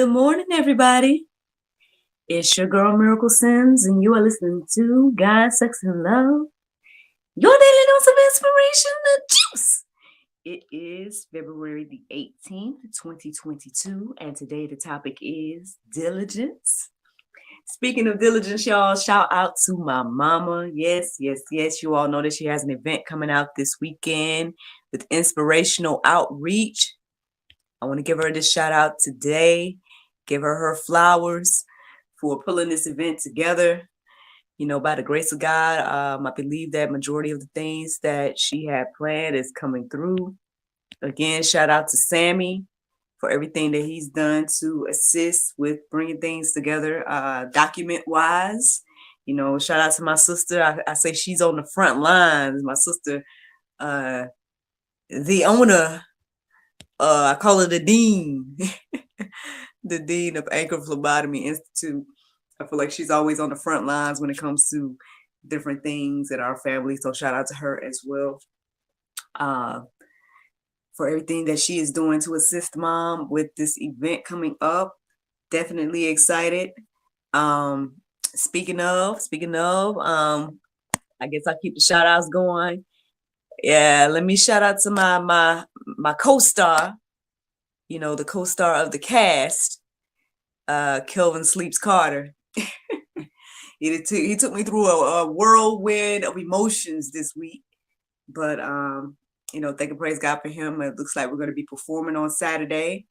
Good morning, everybody. It's your girl Miracle Sims, and you are listening to God, Sex, and Love, your daily dose of inspiration, the juice. It is February the 18th, 2022, and today the topic is diligence. Speaking of diligence, y'all, shout out to my mama. Yes. You all know that she has an event coming out this weekend with inspirational outreach. I want to give her this shout out today. Give her flowers for pulling this event together. You know, by the grace of God, I believe that majority of the things that she had planned is coming through. Again, shout out to Sammy for everything that he's done to assist with bringing things together, document-wise. You know, shout out to my sister. I say she's on the front lines. My sister, the owner, I call her the dean, the dean of Anchor Phlebotomy Institute. I feel like she's always on the front lines when it comes to different things in our family. So shout out to her as well for everything that she is doing to assist mom with this event coming up. Definitely excited. Speaking of, I guess I'll keep the shout outs going. Yeah, let me shout out to my co-star, you know, the co-star of the cast, Kelvin Sleeps Carter. He took me through a whirlwind of emotions this week, but you know, thank and praise God for him. It looks like we're going to be performing on Saturday,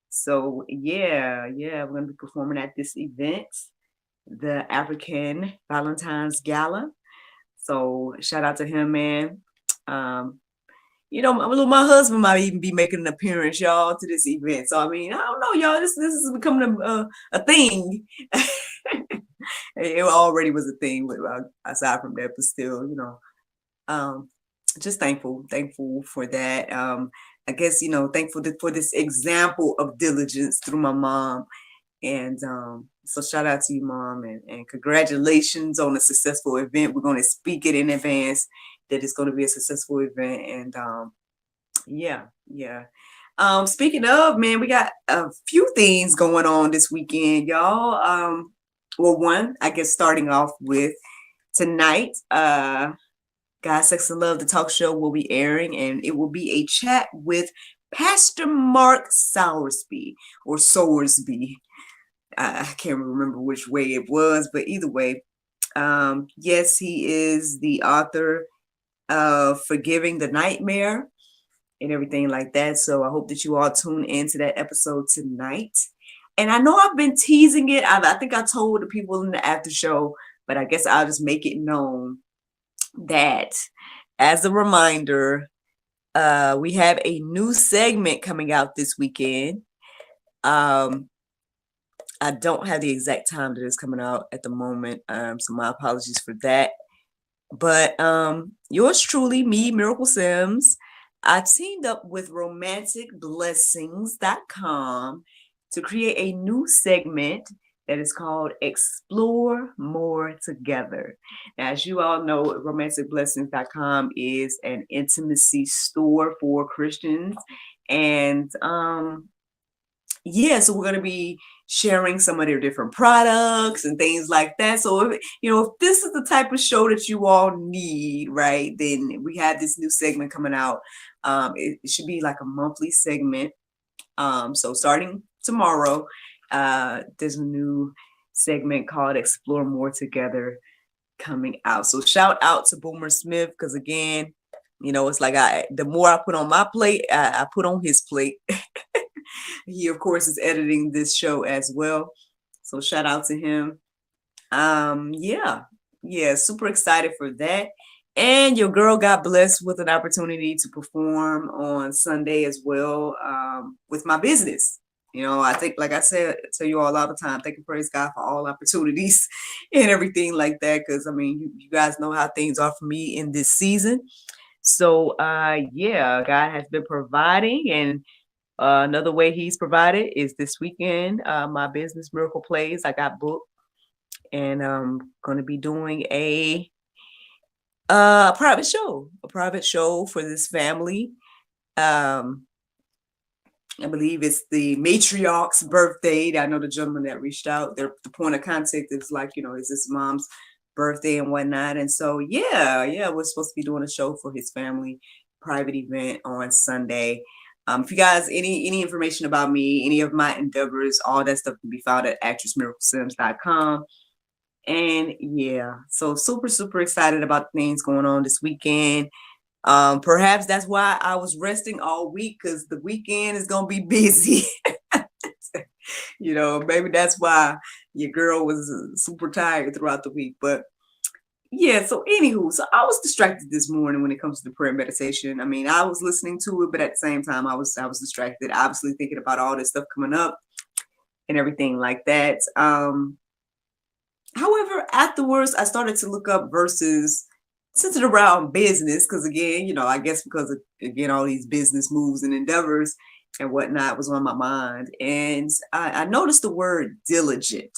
so yeah, we're going to be performing at this event, the African Valentine's Gala. So shout out to him, man. You know, my husband might even be making an appearance, y'all, to this event. So I mean, I don't know, y'all. This is becoming a thing. It already was a thing, but aside from that, but still, you know, just thankful for that. I guess, you know, thankful for this example of diligence through my mom. And so shout out to you, Mom, and congratulations on a successful event. We're going to speak it in advance that it's going to be a successful event. And yeah. Speaking of, man, we got a few things going on this weekend, y'all. Well, one, I guess starting off with tonight, God, Sex, and Love, the talk show will be airing, and it will be a chat with Pastor Mark Sowersby. I can't remember which way it was, but either way, yes, he is the author of Forgiving the Nightmare and everything like that. So I hope that you all tune into that episode tonight. And I know I've been teasing it. I think I told the people in the after show, but I guess I'll just make it known that as a reminder, we have a new segment coming out this weekend. I don't have the exact time that it's coming out at the moment, so my apologies for that. But yours truly, me, Miracle Sims, I teamed up with romanticblessings.com to create a new segment that is called Explore More Together. Now, as you all know, romanticblessings.com is an intimacy store for Christians. And yeah, so we're going to be sharing some of their different products and things like that. So, if this is the type of show that you all need, right, then we have this new segment coming out. It should be like a monthly segment. So starting tomorrow, there's a new segment called Explore More Together coming out. So shout out to Boomer Smith, because again, you know, it's like the more I put on my plate, I put on his plate. He, of course, is editing this show as well. So shout out to him. Yeah, super excited for that. And your girl got blessed with an opportunity to perform on Sunday as well, with my business. You know, I think, like I said, tell you all the time, thank and praise God for all opportunities and everything like that. Because, I mean, you guys know how things are for me in this season. So, yeah, God has been providing. And another way he's provided is this weekend, my business Miracle Plays. I got booked. And I'm going to be doing a private show for this family. I believe it's the matriarch's birthday. I know the gentleman that reached out. The point of contact is like, is this mom's birthday and whatnot. And so, yeah, we're supposed to be doing a show for his family, private event on Sunday. If you guys any information about me, any of my endeavors, all that stuff can be found at actressmiraclesims.com. And yeah, so super, super excited about things going on this weekend. Perhaps that's why I was resting all week, because the weekend is gonna be busy. Maybe that's why your girl was super tired throughout the week. But yeah, so anywho, so I was distracted this morning when it comes to the prayer meditation. I mean, I was listening to it, but at the same time, I was distracted, obviously thinking about all this stuff coming up and everything like that. However, afterwards, I started to look up verses centered around business, because again, I guess because of, again, all these business moves and endeavors and whatnot was on my mind. And I noticed the word diligent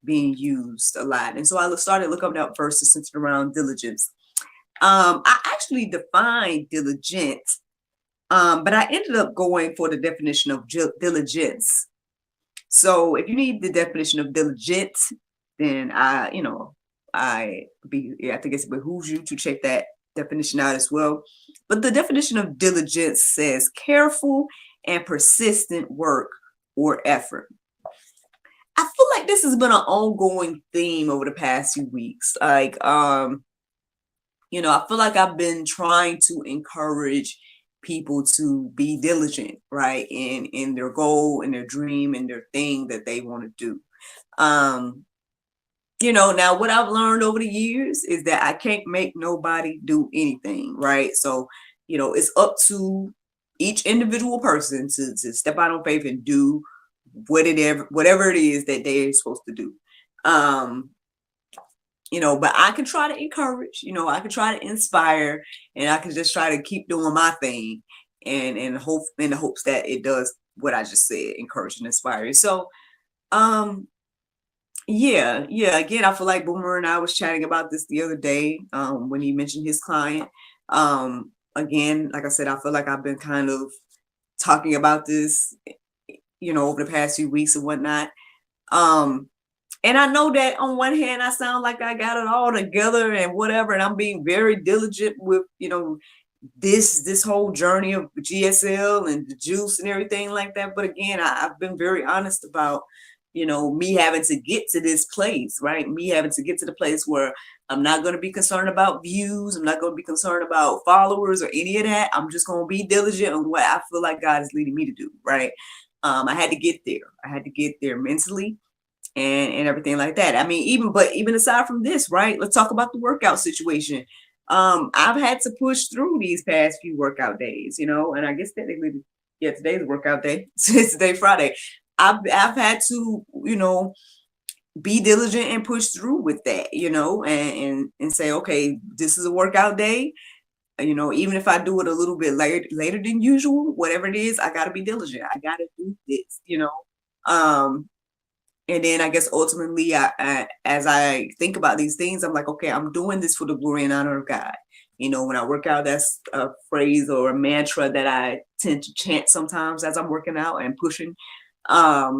being used a lot. And so I started looking up verses centered around diligence. I actually defined diligent, but I ended up going for the definition of diligence. So if you need the definition of diligence, then I think it behooves you to check that definition out as well. But the definition of diligence says careful and persistent work or effort. I feel like this has been an ongoing theme over the past few weeks. Like, I feel like I've been trying to encourage people to be diligent, right, in their goal and their dream and their thing that they want to do. Now what I've learned over the years is that I can't make nobody do anything, right? So, it's up to each individual person to step out on faith and do whatever it is that they're supposed to do. But I can try to encourage, I can try to inspire, and I can just try to keep doing my thing and hope in the hopes that it does what I just said, encourage and inspire. So, yeah. Again, I feel like Boomer and I was chatting about this the other day when he mentioned his client. Again, like I said, I feel like I've been kind of talking about this, over the past few weeks and whatnot. And I know that on one hand, I sound like I got it all together and whatever, and I'm being very diligent with, this whole journey of GSL and the juice and everything like that. But again, I've been very honest about, me having to get to this place, right? Me having to get to the place where I'm not going to be concerned about views. I'm not going to be concerned about followers or any of that. I'm just going to be diligent on what I feel like God is leading me to do, right? I had to get there. I had to get there mentally and everything like that. I mean, even aside from this, right? Let's talk about the workout situation. I've had to push through these past few workout days, and I guess technically, yeah, today's workout day. It's today, Friday. I've had to, be diligent and push through with that, and say, okay, this is a workout day. Even if I do it a little bit later than usual, whatever it is, I got to be diligent. I got to do this, and then I guess ultimately, as I think about these things, I'm like, okay, I'm doing this for the glory and honor of God. When I work out, that's a phrase or a mantra that I tend to chant sometimes as I'm working out and pushing. But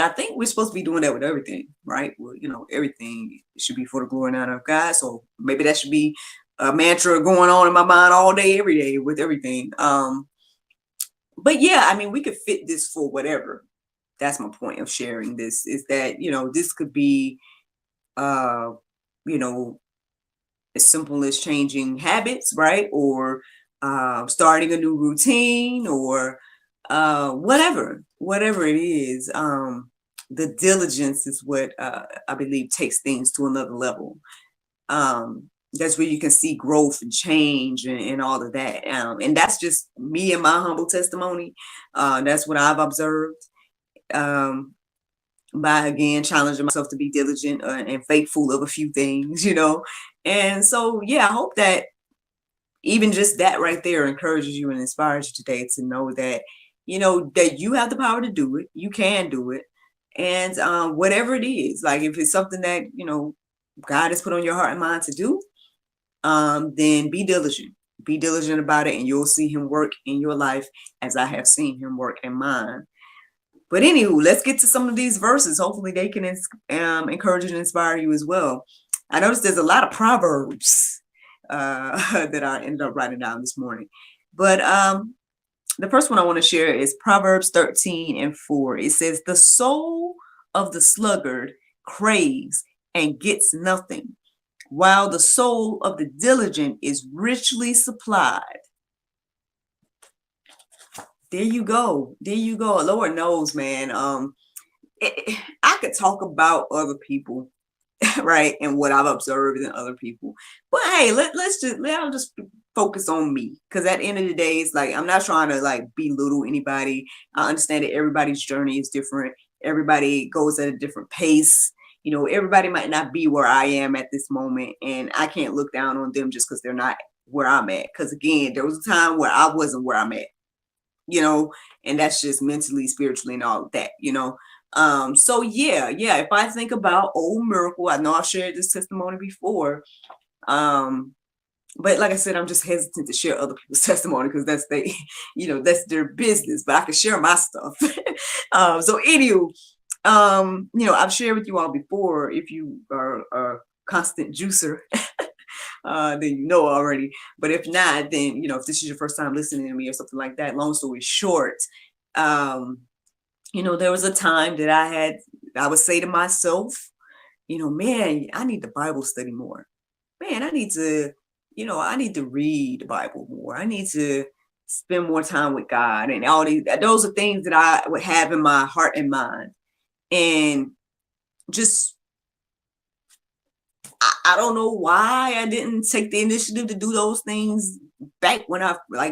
I think we're supposed to be doing that with everything, right? Well, everything should be for the glory and honor of God. So maybe that should be a mantra going on in my mind all day, every day with everything. But yeah, I mean, we could fit this for whatever. That's my point of sharing this, is that, this could be, as simple as changing habits, right? Or starting a new routine, or whatever it is. The diligence is what I believe takes things to another level. That's where you can see growth and change and all of that. And that's just me and my humble testimony. That's what I've observed. By again challenging myself to be diligent and faithful of a few things, and so yeah, I hope that even just that right there encourages you and inspires you today to know that that you have the power to do it, you can do it, and whatever it is, like if it's something that God has put on your heart and mind to do, then be diligent, Be diligent about it, and you'll see him work in your life as I have seen him work in mine. But anywho, let's get to some of these verses. Hopefully they can encourage and inspire you as well. I noticed there's a lot of Proverbs that I ended up writing down this morning. But the first one I want to share is Proverbs 13:4. It says, the soul of the sluggard craves and gets nothing, while the soul of the diligent is richly supplied. There you go. There you go. Lord knows, man. I could talk about other people, right, and what I've observed in other people. But hey, let's just focus on me, because at the end of the day, it's like I'm not trying to like belittle anybody. I understand that everybody's journey is different. Everybody goes at a different pace. You know, everybody might not be where I am at this moment, and I can't look down on them just because they're not where I'm at. Because again, there was a time where I wasn't where I'm at, you know, and that's just mentally, spiritually, and all of that, you know. So yeah, if I think about old Miracle, I know I've shared this testimony before. But like I said, I'm just hesitant to share other people's testimony because that's that's their business, but I can share my stuff. So anywho, I've shared with you all before. If you are a constant juicer, then you know already. But if not, then, if this is your first time listening to me or something like that, long story short, there was a time that I would say to myself, man, I need the Bible study more. Man, I need to read the Bible more. I need to spend more time with God, and those are things that I would have in my heart and mind. And just, I don't know why I didn't take the initiative to do those things back when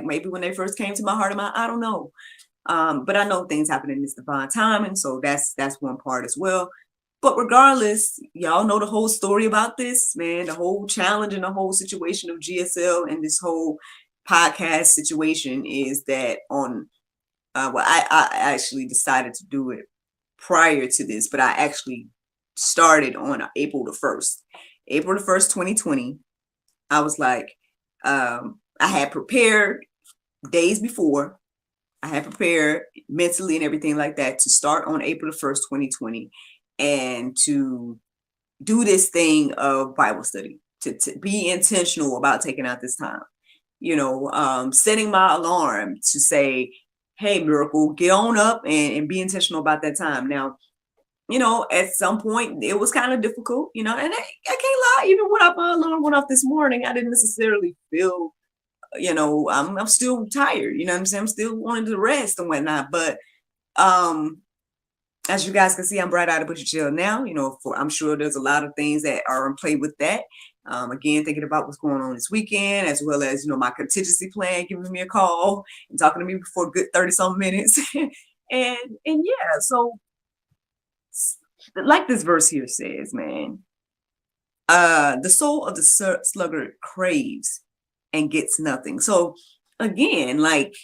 maybe when they first came to my heart and mind. I don't know. But I know things happen in this divine time. And so that's one part as well. But regardless, y'all know the whole story about this, man, the whole challenge and the whole situation of GSL and this whole podcast situation is that I actually decided to do it prior to this, but I actually started on April the 1st. April the 1st, 2020. I was like, I had prepared days before. I had prepared mentally and everything like that to start on April the 1st, 2020, and to do this thing of Bible study, to be intentional about taking out this time, setting my alarm to say, hey, Miracle, get on up and be intentional about that time. Now, at some point it was kind of difficult, and I can't lie, even when my alarm went off this morning, I didn't necessarily feel, I'm still tired, you know what I'm saying? I'm still wanting to rest and whatnot. But as you guys can see, I'm right out of Butcher Jail now. I'm sure there's a lot of things that are in play with that. Again, thinking about what's going on this weekend, as well as, my contingency plan, giving me a call and talking to me for a good 30-some minutes. and yeah, so like this verse here says, man, the soul of the sluggard craves and gets nothing. So again, like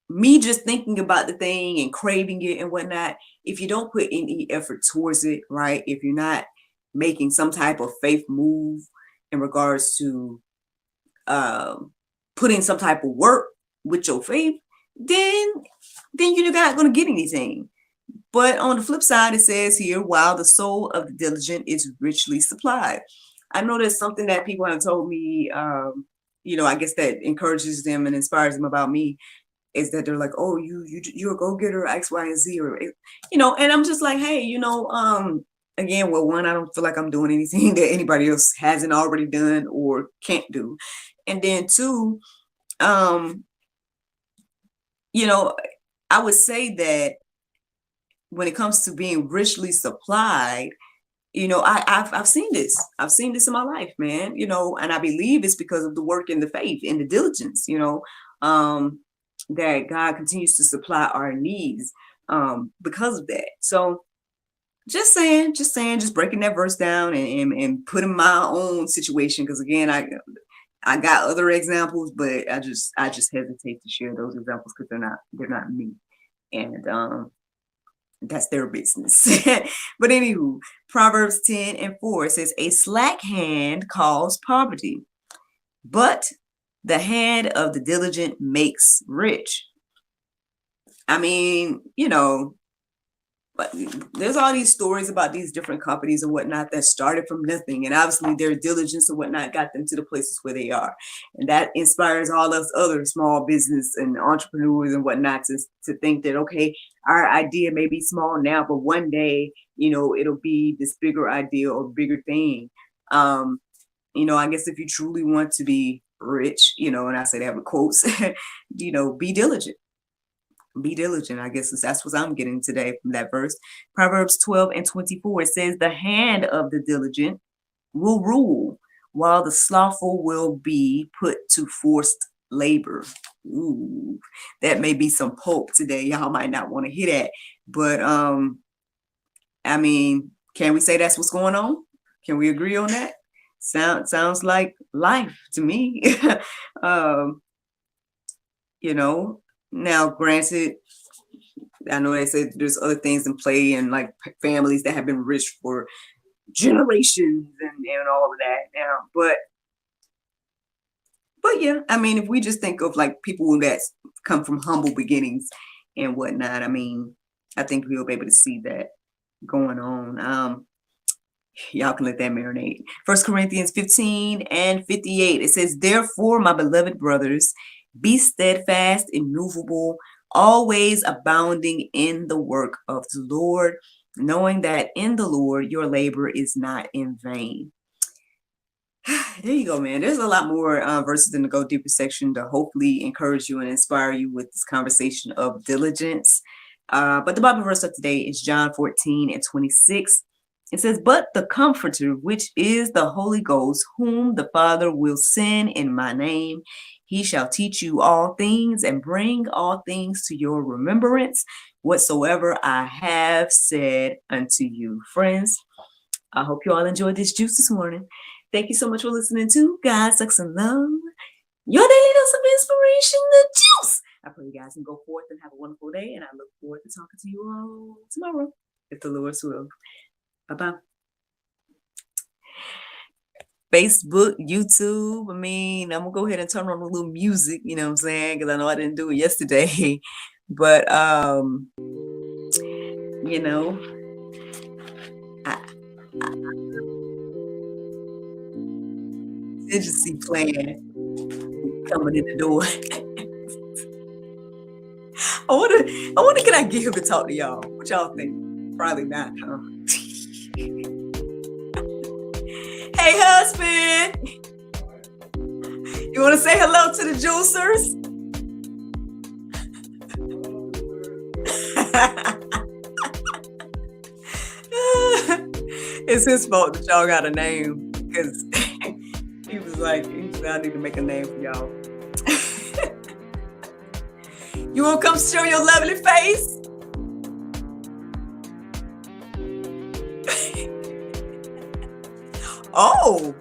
me just thinking about the thing and craving it and whatnot, if you don't put any effort towards it, right? If you're not making some type of faith move in regards to putting some type of work with your faith, then you're not going to get anything. But on the flip side, it says here, while the soul of the diligent is richly supplied. I know that's something that people have told me, I guess that encourages them and inspires them about me, is that they're like, oh, you're a go-getter, X, Y, and Z, or, and I'm just like, hey, again, well, one, I don't feel like I'm doing anything that anybody else hasn't already done or can't do. And then two, I would say that when it comes to being richly supplied, I've seen this. I've seen this in my life, man, and I believe it's because of the work and the faith and the diligence, that God continues to supply our needs because of that. So just breaking that verse down and putting my own situation, because again, I got other examples, but I just hesitate to share those examples because they're not me, and that's their business. But anywho, Proverbs 10:4 says, a slack hand calls poverty, but The hand of the diligent makes rich. I mean, but there's all these stories about these different companies and whatnot that started from nothing. And obviously their diligence and whatnot got them to the places where they are. And that inspires all us other small business and entrepreneurs and whatnot to think that, okay, our idea may be small now, but one day, it'll be this bigger idea or bigger thing. I guess if you truly want to be rich, and I say that with quotes, be diligent. Be diligent. I guess that's what I'm getting today from that verse. Proverbs 12:24, it says, the hand of the diligent will rule, while the slothful will be put to forced labor. Ooh, that may be some hope today. Y'all might not want to hear that. But I mean, can we say that's what's going on? Can we agree on that? Sounds like life to me. Now, granted, I know they say there's other things in play and like families that have been rich for generations and all of that now. But yeah, I mean, if we just think of like people that come from humble beginnings and whatnot, I mean, I think we'll be able to see that going on. Y'all can let that marinate. 1 Corinthians 15:58, it says, therefore, my beloved brothers, be steadfast, immovable, always abounding in the work of the Lord, knowing that in the Lord your labor is not in vain. There you go, man. There's a lot more verses in the Go Deeper section to hopefully encourage you and inspire you with this conversation of diligence. But the Bible verse of today is John 14:26. It says, but the Comforter, which is the Holy Ghost, whom the Father will send in my name, he shall teach you all things and bring all things to your remembrance, whatsoever I have said unto you. Friends, I hope you all enjoyed this juice this morning. Thank you so much for listening to God, Sex, and Love, your daily dose of inspiration, the juice. I pray you guys can go forth and have a wonderful day, and I look forward to talking to you all tomorrow, if the Lord's will. Bye-bye. Facebook, YouTube. I mean, I'm gonna go ahead and turn on a little music, you know what I'm saying? Because I know I didn't do it yesterday. But contingency plan coming in the door. I wonder can I get him to talk to y'all? What y'all think? Probably not, huh? Hey, husband, you want to say hello to the juicers? It's his fault that y'all got a name, because he was like, I need to make a name for y'all. You want to come show your lovely face? Oh,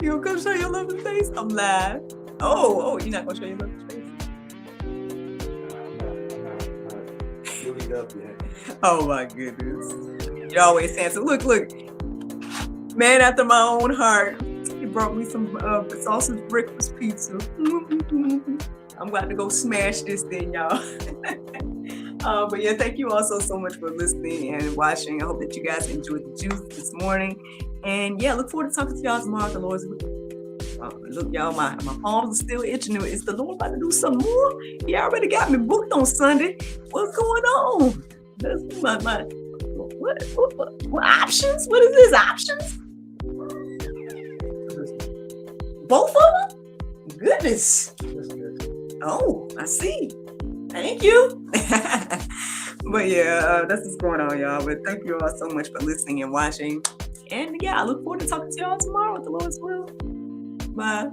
you gonna come show your lovely face? I'm live. Oh, you're not gonna show your lovely face? I'm not up yet. Oh my goodness. You're always saying, so look, man after my own heart. He brought me some sausage breakfast pizza. I'm about to go smash this thing, y'all. But yeah, thank you also so much for listening and watching. I hope that you guys enjoyed the juice this morning. And yeah, look forward to talking to y'all tomorrow. The Lord's look, y'all, my palms are still itching. Is the Lord about to do some more? He already got me booked on Sunday. What's going on? That's what options? What is this? Options? Both of them? Goodness. Oh, I see. Thank you. But yeah, that's what's going on, y'all. But thank you all so much for listening and watching. And yeah, I look forward to talking to y'all tomorrow with the Lord's will. Bye.